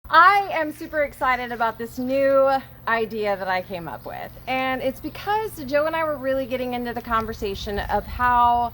I am super excited about this new idea that I came up with, and it's because Joe and I were really getting into the conversation of how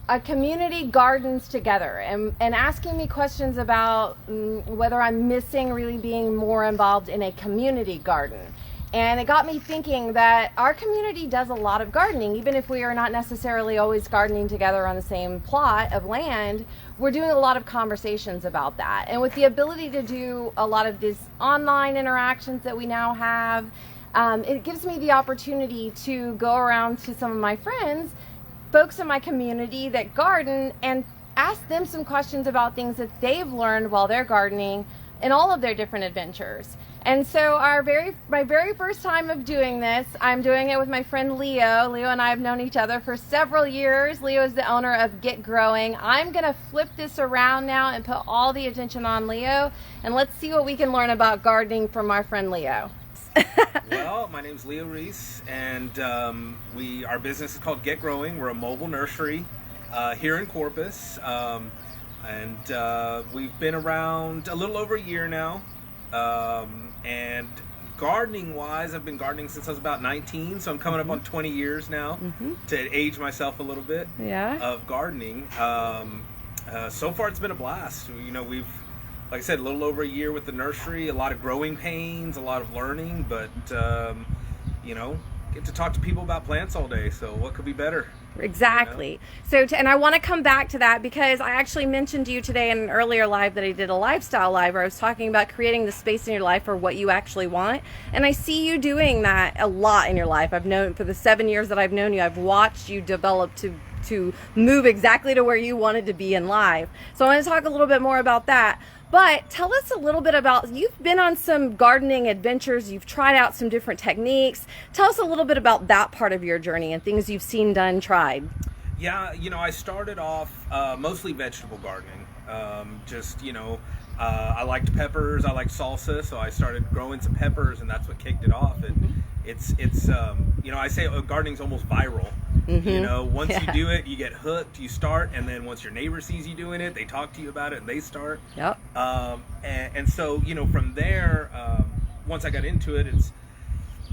a community gardens together and asking me questions about whether I'm missing really being more involved in a community garden. And it got me thinking that our community does a lot of gardening, even if we are not necessarily always gardening together on the same plot of land. We're doing a lot of conversations about that. And with the ability to do a lot of these online interactions that we now have, it gives me the opportunity to go around to some of my friends, folks in my community that garden, and ask them some questions about things that they've learned while they're gardening in all of their different adventures. And so my very first time of doing this, I'm doing it with my friend Leo. Leo and I have known each other for several years. Leo is the owner of Get Growing. I'm gonna flip this around now and put all the attention on Leo, and let's see what we can learn about gardening from our friend Leo. Well, my name's Leo Ruiz, and our business is called Get Growing. We're a mobile nursery here in Corpus, and we've been around a little over a year now. And gardening wise, I've been gardening since I was about 19, so I'm coming up on 20 years now to age myself a little bit of gardening. So far it's been a blast. You know, we've, like I said, a little over a year with the nursery, a lot of growing pains, a lot of learning, but you know, get to talk to people about plants all day, so what could be better? Exactly. You know? And I want to come back to that because I actually mentioned to you today in an earlier live that I did a lifestyle live where I was talking about creating the space in your life for what you actually want. And I see you doing that a lot in your life. I've known for the 7 years that I've known you, I've watched you develop to move exactly to where you wanted to be in life. So I want to talk a little bit more about that. But tell us a little bit about, you've been on some gardening adventures, you've tried out some different techniques. Tell us a little bit about that part of your journey and things you've seen, done, tried. Yeah, you know, I started off mostly vegetable gardening. I liked peppers, I liked salsa, so I started growing some peppers, and that's what kicked it off. And it's you know, I say gardening's almost viral. You know, once you do it, you get hooked, you start, and then once your neighbor sees you doing it, they talk to you about it and they start. Yep. And so, you know, from there, once I got into it, it's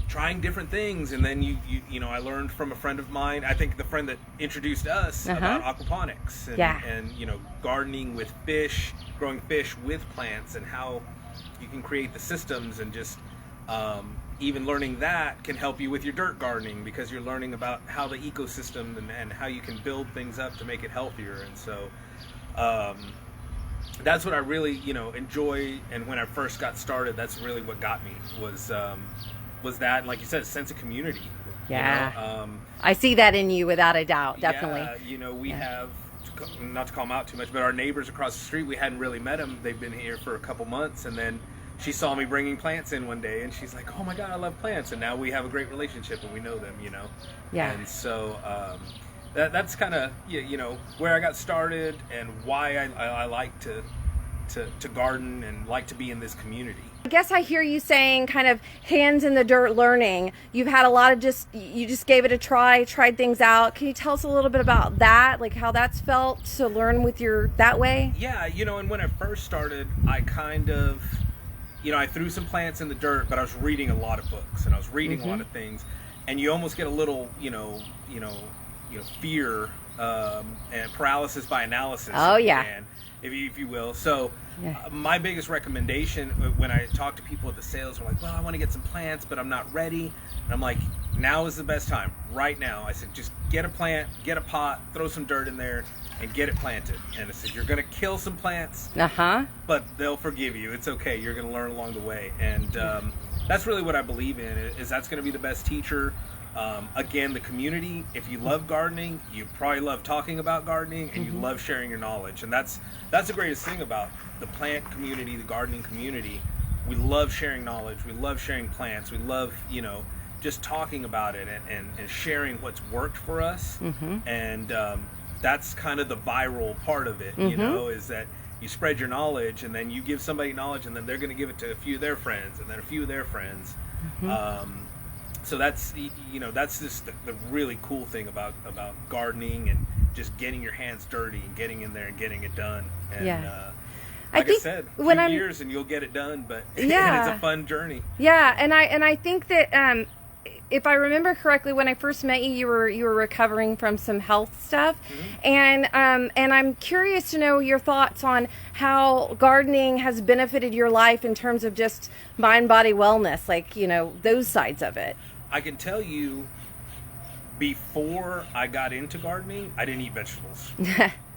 trying different things. And then you know, I learned from a friend of mine, I think the friend that introduced us about aquaponics and, you know, gardening with fish, growing fish with plants, and how you can create the systems, and just, even learning that can help you with your dirt gardening, because you're learning about how the ecosystem and how you can build things up to make it healthier. And so that's what I really, you know, enjoy. And when I first got started, that's really what got me, was that, and like you said, a sense of community. Yeah. You know, I see that in you without a doubt, definitely. Yeah, you know, we have, not to call them out too much, but our neighbors across the street, we hadn't really met them. They've been here for a couple months, and then she saw me bringing plants in one day, and she's like, "Oh my God, I love plants!" And now we have a great relationship, and we know them, you know. Yeah. And so that's kind of, you know, where I got started, and why I like to garden and like to be in this community. I guess I hear you saying kind of hands in the dirt learning. You've had a lot of you just gave it a try, tried things out. Can you tell us a little bit about that, like how that's felt to learn with that way? Yeah, you know, and when I first started, I kind of, you know, I threw some plants in the dirt, but I was reading a lot of books, and I was reading a lot of things, and you almost get a little, you know, fear and paralysis by analysis. Oh yeah. If you will. So my biggest recommendation when I talk to people at the sales, are like, "Well, I want to get some plants, but I'm not ready." And I'm like, now is the best time, right now. I said, just get a plant, get a pot, throw some dirt in there, and get it planted. And I said, you're going to kill some plants, but they'll forgive you. It's okay. You're going to learn along the way. And that's really what I believe in, is that's going to be the best teacher. Again, the community, if you love gardening, you probably love talking about gardening, and you love sharing your knowledge. And that's the greatest thing about the plant community, the gardening community. We love sharing knowledge. We love sharing plants. We love, you know, just talking about it and sharing what's worked for us. And that's kind of the viral part of it, you know, is that you spread your knowledge, and then you give somebody knowledge, and then they're going to give it to a few of their friends, and then a few of their friends. So that's, you know, that's just the really cool thing about gardening, and just getting your hands dirty and getting in there and getting it done. And Like I said, a few years and you'll get it done, but yeah. it's a fun journey. Yeah, and I think that if I remember correctly, when I first met you, you were recovering from some health stuff, and I'm curious to know your thoughts on how gardening has benefited your life in terms of just mind, body wellness, like, you know, those sides of it. I can tell you, before I got into gardening, I didn't eat vegetables.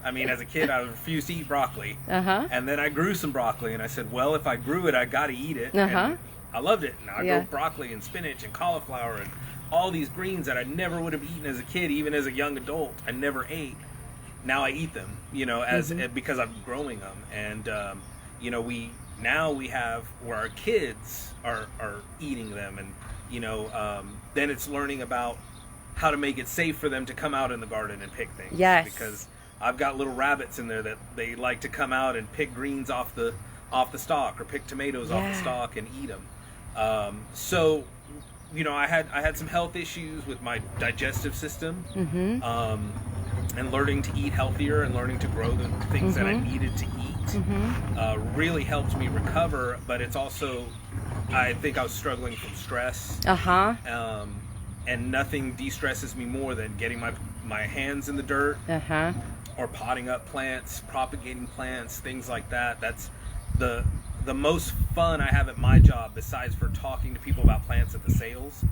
I mean, as a kid, I refused to eat broccoli, and then I grew some broccoli, and I said, well, if I grew it, I got to eat it. And I loved it. And I grew broccoli and spinach and cauliflower and all these greens that I never would have eaten as a kid, even as a young adult. I never ate. Now I eat them, you know, because I'm growing them. And you know, we have where our kids are eating them, and you know, then it's learning about how to make it safe for them to come out in the garden and pick things. Yes. Because I've got little rabbits in there that they like to come out and pick greens off the stalk, or pick tomatoes off the stalk and eat them. So, you know, I had some health issues with my digestive system, and learning to eat healthier and learning to grow the things that I needed to eat really helped me recover. But it's also, I think I was struggling from stress. And nothing de-stresses me more than getting my hands in the dirt, or potting up plants, propagating plants, things like that. That's the most fun I have at my job, besides for talking to people about plants at the sales,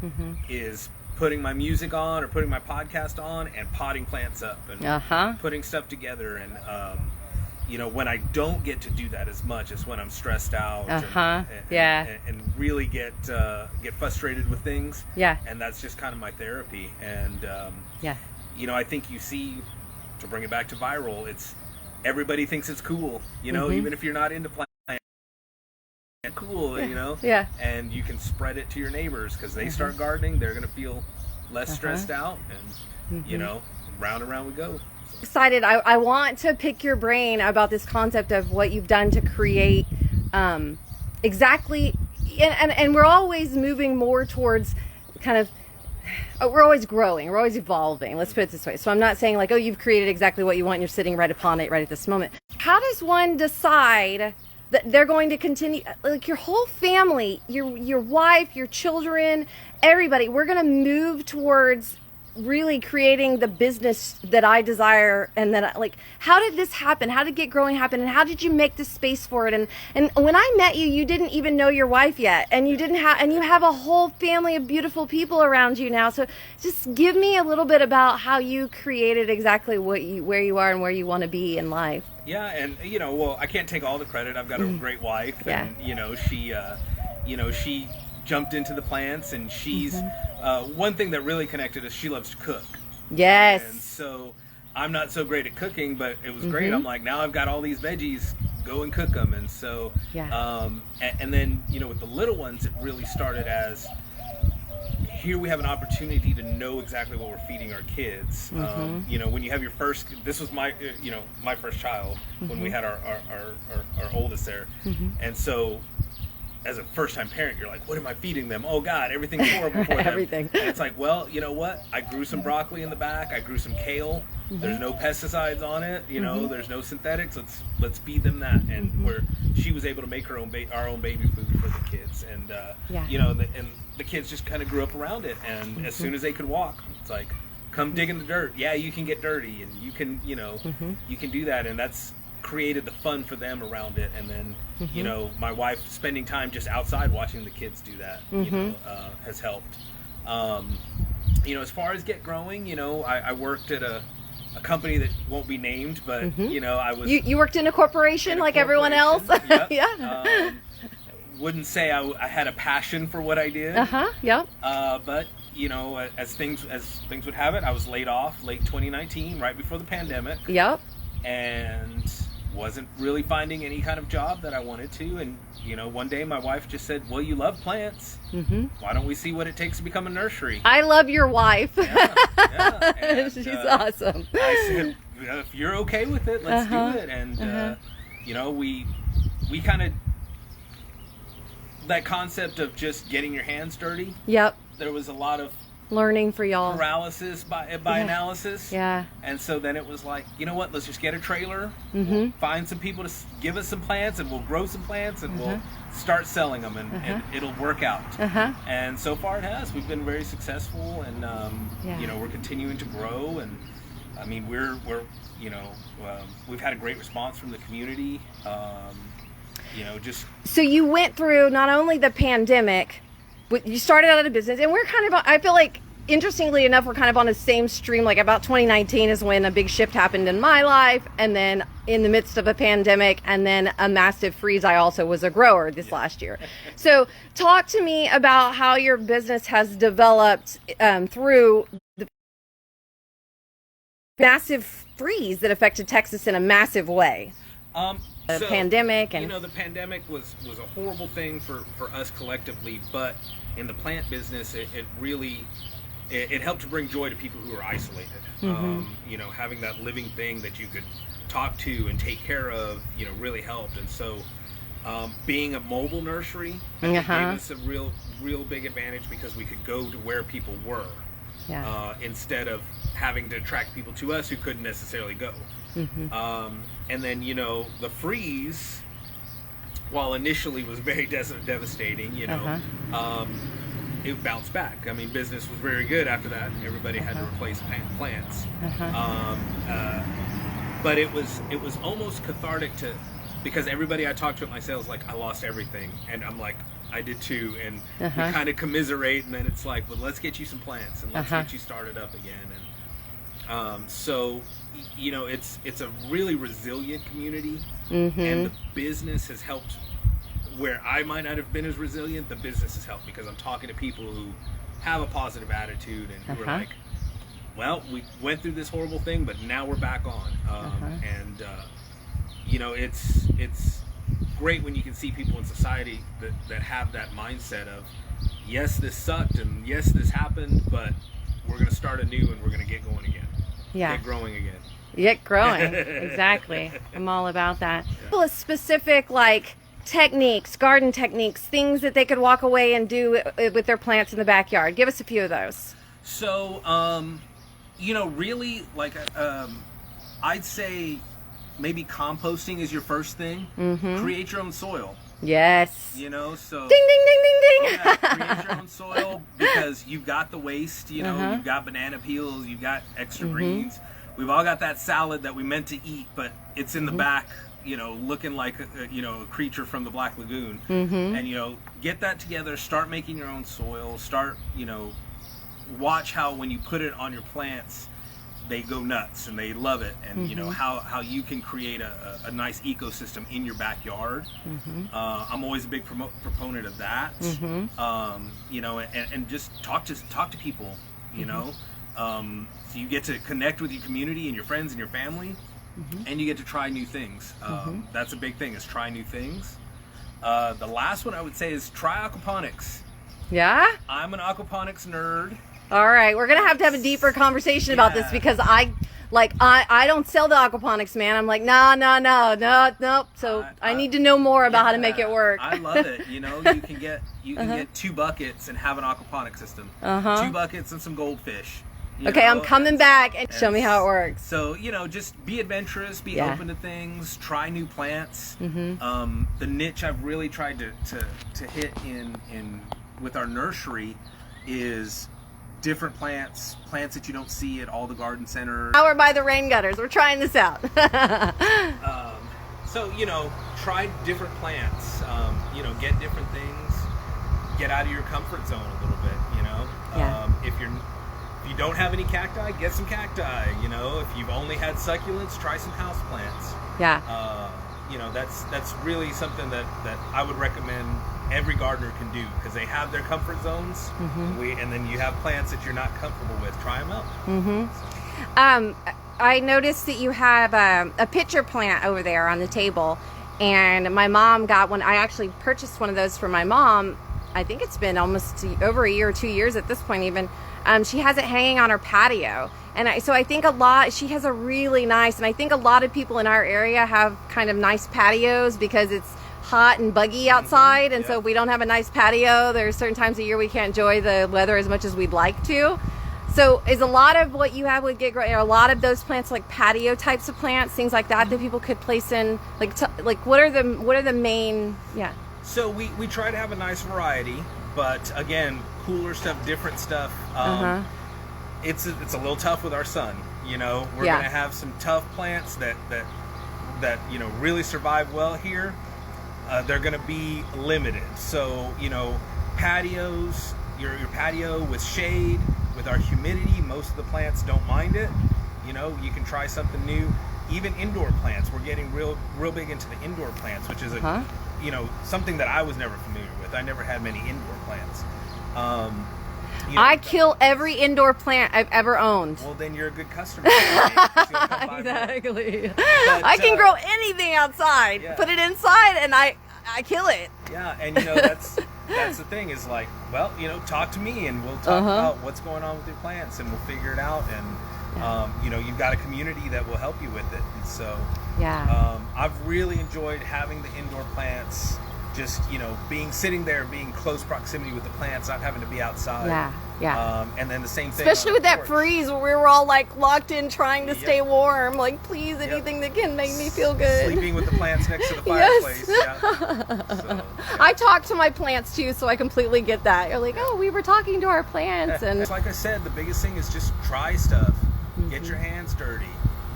is putting my music on or putting my podcast on and potting plants up and putting stuff together. And you know, when I don't get to do that as much, is when I'm stressed out and really get frustrated with things. And that's just kind of my therapy. And you know, I think you see, to bring it back to viral, it's everybody thinks it's cool, you know, even if you're not into plants. Cool, you know, and you can spread it to your neighbors, because they start gardening, they're gonna feel less stressed out, and you know, round and round we go. Excited. I want to pick your brain about this concept of what you've done to create exactly, and we're always moving more towards kind of, we're always growing, we're always evolving, let's put it this way. So I'm not saying like, oh, you've created exactly what you want, you're sitting right upon it right at this moment. How does one decide that they're going to continue, like your whole family, your wife, your children, everybody, we're going to move towards really creating the business that I desire, and that like, how did this happen? How did Get Growing happen? And how did you make the space for it? And when I met you, you didn't even know your wife yet, and you have a whole family of beautiful people around you now. So just give me a little bit about how you created exactly where you are and where you want to be in life. Yeah, and you know, well, I can't take all the credit. I've got a great wife, and you know, she jumped into the plants, and she's one thing that really connected us, she loves to cook. Yes. And so I'm not so great at cooking, but it was great. I'm like, now I've got all these veggies, go and cook them. And so and then, you know, with the little ones, it really started as, here we have an opportunity to know exactly what we're feeding our kids. You know, when you have your first, this was my, you know, my first child when we had our oldest there. And so as a first-time parent, you're like, what am I feeding them? Oh God, everything's horrible for them. Everything. And it's like, well, you know what? I grew some broccoli in the back. I grew some kale. There's no pesticides on it. You know, there's no synthetics. Let's feed them that. And where she was able to make her own our own baby food for the kids. And you know, and the kids just kind of grew up around it. And as soon as they could walk, it's like, come dig in the dirt. Yeah, you can get dirty, and you can, you know, you can do that. And that's created the fun for them around it. And then you know, my wife spending time just outside watching the kids do that, you know, has helped. You know, as far as Get Growing, you know, I worked at a company that won't be named, but you know, I was you worked in a corporation like everyone else. Yep. Wouldn't say I had a passion for what I did. But you know, as things would have it, I was laid off late 2019, right before the pandemic. And wasn't really finding any kind of job that I wanted to. And you know, one day my wife just said, well, you love plants, why don't we see what it takes to become a nursery? I love your wife. And, she's awesome. I said, if you're okay with it, let's do it. And you know, we kind of, that concept of just getting your hands dirty, there was a lot of learning for y'all. Paralysis by analysis. Yeah. And so then it was like, you know what? Let's just get a trailer, we'll find some people to give us some plants, and we'll grow some plants, and we'll start selling them, and it'll work out. And so far it has. We've been very successful, and you know, we're continuing to grow, and I mean, we're you know, we've had a great response from the community. You know, just so you went through not only the pandemic, but you started out a business, and we're kind of, I feel like, interestingly enough, we're kind of on the same stream. Like about 2019 is when a big shift happened in my life, and then in the midst of a pandemic, and then a massive freeze. I also was a grower this last year. So talk to me about how your business has developed through the massive freeze that affected Texas in a massive way. The pandemic, and you know, the pandemic was a horrible thing for us collectively, but in the plant business, it really helped to bring joy to people who are isolated. You know, having that living thing that you could talk to and take care of, you know, really helped. And so being a mobile nursery, I think gave us a real big advantage, because we could go to where people were, instead of having to attract people to us who couldn't necessarily go. And then, you know, the freeze, while initially was very devastating, you know, it bounced back. I mean, business was very good after that. Everybody had to replace plants. But it was almost cathartic because everybody I talked to at my sales, like, I lost everything, and I'm like, I did too, and we kind of commiserate, and then it's like, well, let's get you some plants, and let's get you started up again. And so, you know, it's a really resilient community, and the business has helped. Where I might not have been as resilient, the business has helped, because I'm talking to people who have a positive attitude, and who are like, well, we went through this horrible thing, but now we're back on. And you know, it's great when you can see people in society that have that mindset of, yes, this sucked, and yes, this happened, but we're going to start anew, and we're going to get going again. Get growing again. Get growing. Exactly. I'm all about that. Well, specific, like, techniques, garden techniques, things that they could walk away and do with their plants in the backyard. Give us a few of those. So, you know, really, like, I'd say maybe composting is your first thing. Create your own soil. Yes. You know, so ding ding ding ding ding. Create your own soil, because you've got the waste, you know, you've got banana peels, you've got extra greens. We've all got that salad that we meant to eat, but it's in the back, you know, looking like a creature from the Black Lagoon. And, you know, get that together, start making your own soil, start, you know, watch how when you put it on your plants, they go nuts and they love it, and you know how you can create a nice ecosystem in your backyard. I'm always a big proponent of that. You know, and just talk to people, you know, so you get to connect with your community and your friends and your family, and you get to try new things. That's a big thing, is try new things. The last one I would say is try aquaponics. Yeah? I'm an aquaponics nerd. All right, we're gonna have to have a deeper conversation about this, because I don't sell the aquaponics, man. I'm like, no. So I need to know more about how to make it work. I love it. You know, you can get 2 buckets and have an aquaponic system. 2 buckets and some goldfish. Okay, I'm coming back, and show me how it works. So, you know, just be adventurous, be open to things, try new plants. The niche I've really tried to hit in with our nursery is different plants that you don't see at all the garden centers. Now we're by the rain gutters. We're trying this out. So, you know, try different plants. You know, get different things. Get out of your comfort zone a little bit. You know, if you don't have any cacti, get some cacti. You know, if you've only had succulents, try some house plants. You know, that's really something that I would recommend every gardener can do, because they have their comfort zones, and then you have plants that you're not comfortable with. Try them out. I noticed that you have a pitcher plant over there on the table, and my mom got one. I actually purchased one of those for my mom. I think it's been almost over a year or 2 years at this point even. She has it hanging on her patio, and so I think she has a really nice, and I think a lot of people in our area have kind of nice patios, because it's hot and buggy outside, and Yep. so we don't have a nice patio. There's certain times of year we can't enjoy the weather as much as we'd like to. So is a lot of what you have with Get Growing, are a lot of those plants like patio types of plants, things like that that people could place in, like what are the main, yeah. So we try to have a nice variety, but again, cooler stuff, different stuff. It's a little tough with our son. You know, we're gonna have some tough plants that you know really survive well here. They're gonna be limited. So you know, patios, your patio with shade, with our humidity, most of the plants don't mind it. You know, you can try something new. Even indoor plants, we're getting real big into the indoor plants, which is you know, something that I was never familiar with. I never had many indoor plants. You know, I kill every indoor plant I've ever owned. Well, then you're a good customer. Exactly. But, I can grow anything outside. Yeah. Put it inside, and I kill it. Yeah, and you know that's the thing is like, well, you know, talk to me and we'll talk about what's going on with your plants and we'll figure it out. And you know, you've got a community that will help you with it. And so I've really enjoyed having the indoor plants. Just, you know, sitting there, being close proximity with the plants, not having to be outside. And then the same thing. Especially with that freeze where we were all like locked in trying to stay warm. Like, please, anything that can make me feel good. Sleeping with the plants next to the fireplace. I talk to my plants too, so I completely get that. You're like, oh, we were talking to our plants. And like I said, the biggest thing is just try stuff. Get your hands dirty.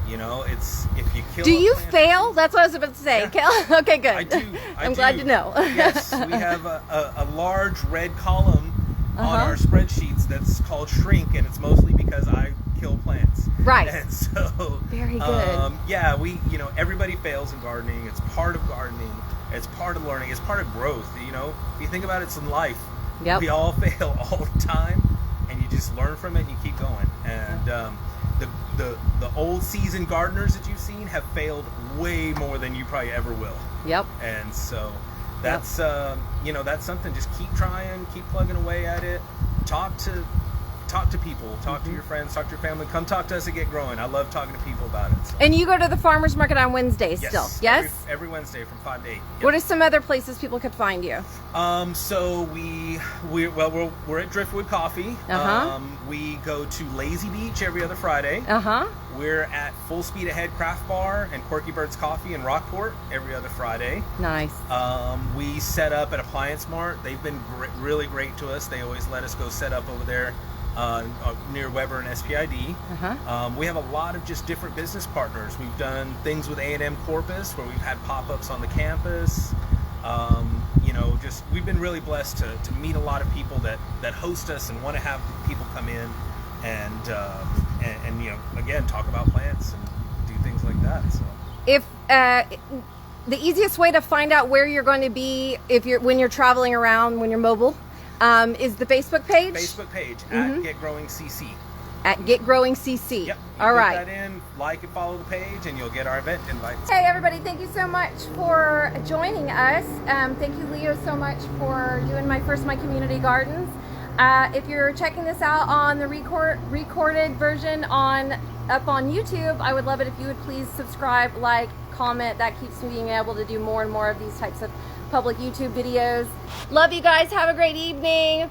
You know, it's if you kill. Do you fail? That's what I was about to say. Yeah. Okay, good. I do. I'm glad to know. Yes, we have a large red column on our spreadsheets that's called shrink, and it's mostly because I kill plants. Right. And so very good. Yeah, you know, everybody fails in gardening. It's part of gardening. It's part of learning. It's part of growth. You know, if you think about it, it's in life. Yep. We all fail all the time, and you just learn from it and you keep going. And the old seasoned gardeners that you've seen have failed way more than you probably ever will. Yep. And so that's you know, that's something. Just keep trying, keep plugging away at it. Talk to people, talk to your friends, talk to your family. Come talk to us at Get Growing. I love talking to people about it. So. And you go to the farmers market on Wednesdays still? Yes. Every Wednesday from 5 to 8. Yep. What are some other places people could find you? So we're at Driftwood Coffee. We go to Lazy Beach every other Friday. We're at Full Speed Ahead Craft Bar and Quirky Bird's Coffee in Rockport every other Friday. Nice. We set up at Appliance Mart. They've been really great to us. They always let us go set up over there near Weber and SPID. We have a lot of just different business partners. We've done things with A&M Corpus where we've had pop-ups on the campus. You know, just we've been really blessed to meet a lot of people that host us and want to have people come in and you know, again, talk about plants and do things like that. So if the easiest way to find out where you're going to be when you're traveling around, when you're mobile, is the Facebook page? Facebook page at Get Growing CC. At Get Growing CC. Yep. All right. Put that in, like and follow the page, and you'll get our event invites. Hey everybody, thank you so much for joining us. Thank you, Leo, so much for doing my Community Gardens. If you're checking this out on the recorded version up on YouTube, I would love it if you would please subscribe, like, comment. That keeps me being able to do more and more of these types of public YouTube videos. Love you guys. Have a great evening.